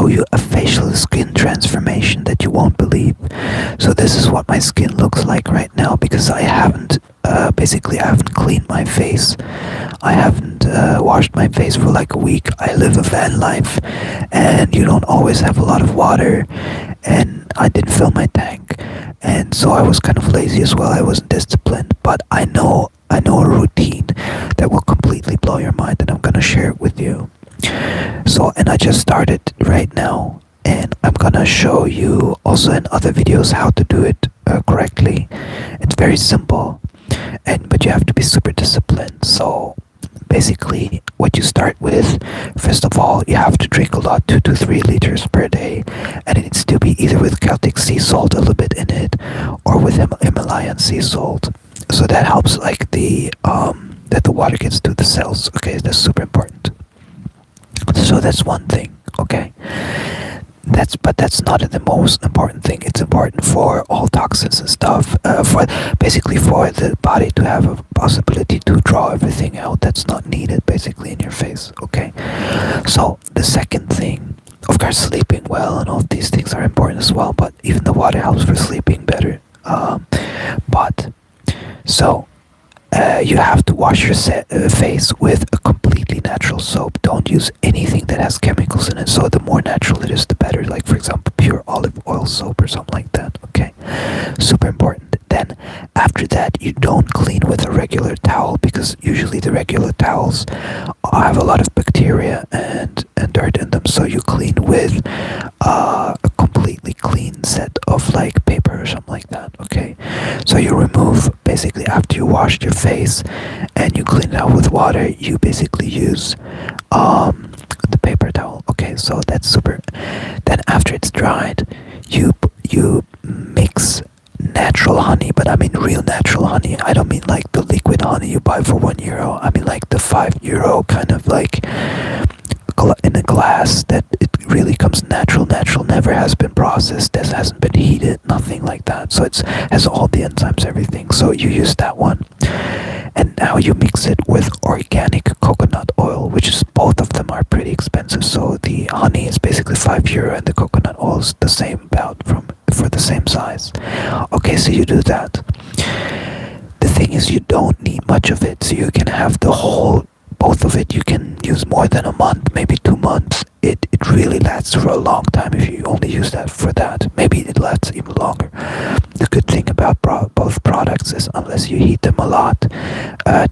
show you a facial skin transformation that you won't believe. So this is what my skin looks like right now because I haven't, basically I haven't cleaned my face. I haven't washed my face for like a week. I live a van life and you don't always have a lot of water, and I didn't fill my tank. And so I was kind of lazy as well. I wasn't disciplined, but I know a routine that will completely blow your mind, and I'm gonna share it with you. So, and I just started right now, and I'm gonna show you also in other videos how to do it correctly. It's very simple, and but you have to be super disciplined. So basically what you start with, first of all, you have to drink a lot, 2 to 3 liters per day, and it needs to be either with Celtic sea salt, a little bit in it, or with Himalayan sea salt. So that helps like the that the water gets to the cells. Okay, that's super important. So that's one thing. Okay, that's not the most important thing. It's important for all toxins and stuff. For basically for the body to have a possibility to draw everything out that's not needed basically in your face. Okay, so the second thing, of course, sleeping well and all these things are important as well. But even the water helps for sleeping better. But so you have to wash your face with a completely natural soap. Don't use anything that has chemicals in it. So the more natural it is, the better. Like for example, pure olive oil soap or something like that. Okay, super important. Then after that, you don't clean with a regular towel because usually the regular towels have a lot of bacteria and dirt in them. So you clean with a completely clean set of like paper or something like that. Okay, so you remove basically after you washed your face and you clean it out with water, you basically use the paper towel. Okay, so that's super. Then after it's dried, you mix natural honey, but I mean real natural honey. I don't mean like the liquid honey you buy for €1. I mean like the €5 kind of like in a glass that it really comes natural, never has been processed, this hasn't been heated, nothing like that. So it has all the enzymes, everything. So you use that one. And now you mix it with organic coconut oil, which is, both of them are pretty expensive. So the honey is basically €5 and the coconut oil is the same about for the same size. Okay, so you do that. The thing is you don't need much of it, so you can have both of it. You can use more than a month, maybe 2 months. It really lasts for a long time if you only use that for that. Maybe it lasts even longer. The good thing about both products is unless you heat them a lot,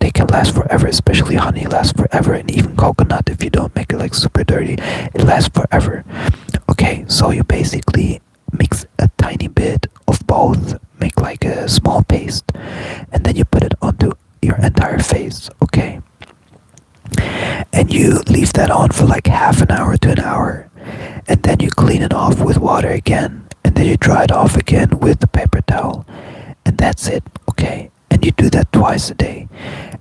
they can last forever, especially honey lasts forever, and even coconut, if you don't make it like super dirty, it lasts forever. Okay, so you basically mix a tiny bit of both, make like a small paste, and then you put it onto your entire face. Okay, and you leave that on for like half an hour to an hour, and then you clean it off with water again, and then you dry it off again with the paper towel, and that's it. Okay, and you do that twice a day.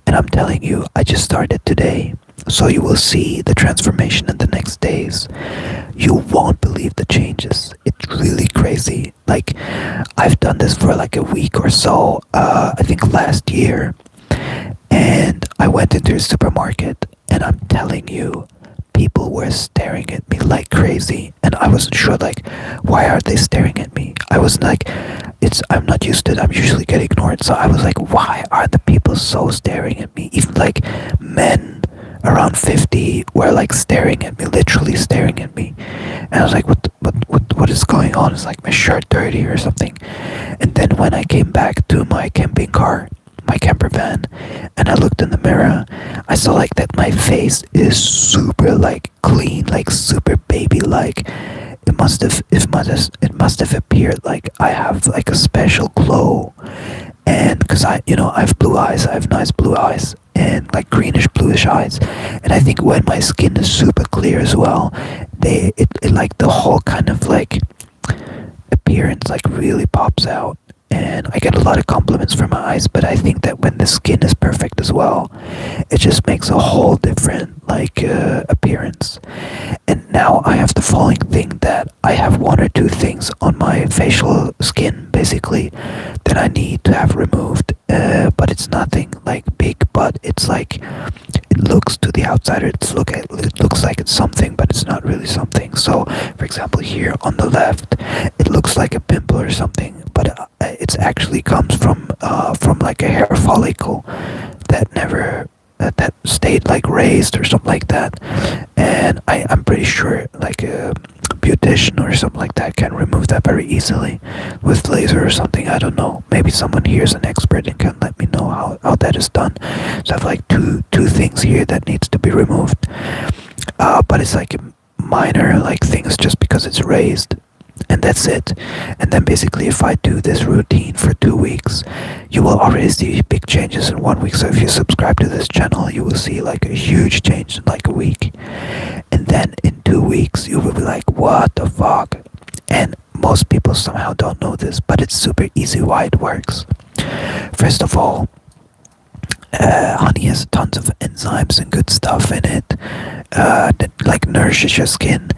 And I'm telling you, I just started today, so you will see the transformation in the next days. You won't believe the changes. It's really crazy. Like, I've done this for like a week or so, I think last year, and I went into a supermarket, and I'm telling you, people were staring at me like crazy, and I wasn't sure, like, why are they staring at me? I was like, I'm not used to it, I'm usually getting ignored, so I was like, why are the people so staring at me? Even like men around 50 were like staring at me, literally staring at me, and I was like, what is going on? Is like my shirt dirty or something? And then when I came back to my camping car, my camper van, and I looked in the mirror, I saw like that my face is super like clean, like super baby like. It must have appeared like I have like a special glow, and because I have blue eyes, I have nice blue eyes and like greenish bluish eyes, and I think when my skin is super clear as well, it like the whole kind of like appearance like really pops out. And I get a lot of compliments for my eyes, but I think that when the skin is perfect as well, it just makes a whole different like appearance. And now I have the following thing, that I have 1 or 2 things on my facial skin basically that I need to have removed, but it's nothing like big, but it's like, it looks to the outsider, it looks like it's something, but it's not really something. So for example, here on the left, it looks like a pimple or something, but it actually comes from like a hair follicle that never that stayed like raised or something like that. And I'm pretty sure like a beautician or something like that can remove that very easily with laser or something. I don't know. Maybe someone here is an expert and can let me know how that is done. So I have like two things here that needs to be removed. But it's like minor like things just because it's raised, and that's it. And then basically if I do this routine for 2 weeks, you will already see big changes in 1 week. So if you subscribe to this channel, you will see like a huge change in like a week, and then in 2 weeks you will be like, what the fuck? And most people somehow don't know this, but it's super easy why it works. First of all, honey has tons of enzymes and good stuff in it that like nourishes your skin,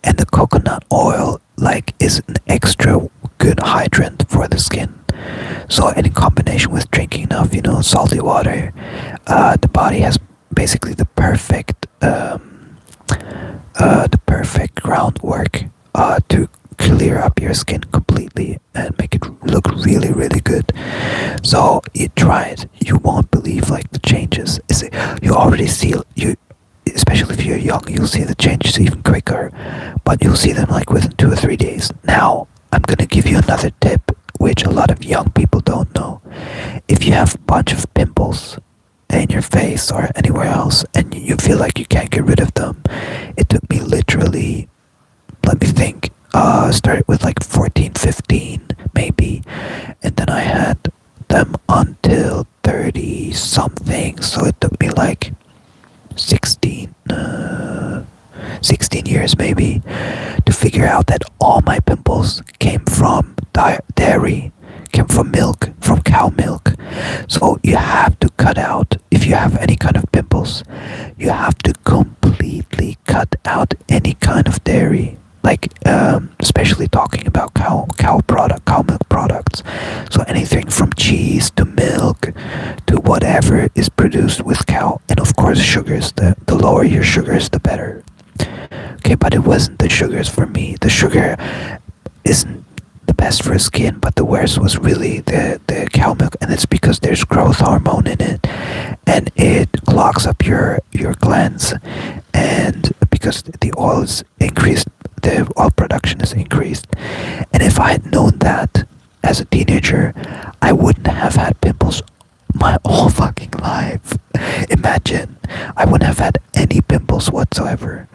and the coconut oil like is an extra good hydrant for the skin. So in combination with drinking enough, salty water, the body has basically the perfect groundwork to clear up your skin completely and make it look really, really good. So you try it, you won't believe like the changes. You already see you, especially if you're young, you'll see the changes even quicker, but you'll see them like within 2 or 3 days. Now I'm gonna give you another tip which a lot of young people don't know. If you have a bunch of pimples in your face or anywhere else and you feel like you can't get rid of them, it took me literally, let me think, started with like 14, 15 maybe, and then I had them until 30 something, so it took me like 16 years maybe to figure out that all my pimples came from dairy, came from milk, from cow milk. So you have to cut out, if you have any kind of pimples, you have to completely cut out any kind of dairy, like especially talking about cow milk products. So anything from cheese to milk to whatever is produced with cow, and of course sugars. The lower your sugars, the better. Okay, but it wasn't the sugars for me. The sugar isn't the best for skin, but the worst was really the cow milk, and it's because there's growth hormone in it, and it clogs up your glands, and because the oil is increased, the oil production is increased. And if I had known that as a teenager, I wouldn't have had pimples my whole fucking life. Imagine, I wouldn't have had any pimples whatsoever.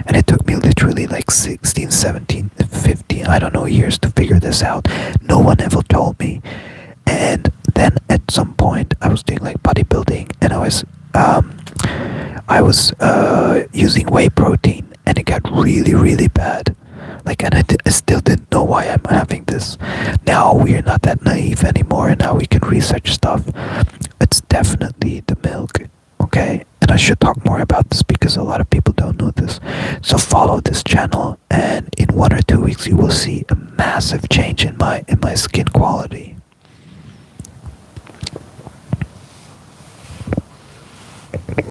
And it took me literally like 16, 17, 15, I don't know, years to figure this out. No one ever told me. And then at some point I was doing like bodybuilding, and I was using whey protein, and it got really, really bad. Like, and I still didn't know why I'm having this. Now we're not that naive anymore, and now we can research stuff. It's definitely the milk, okay? And I should talk more about this because a lot of people don't know this. So follow this channel, and in 1 or 2 weeks you will see a massive change in my skin quality.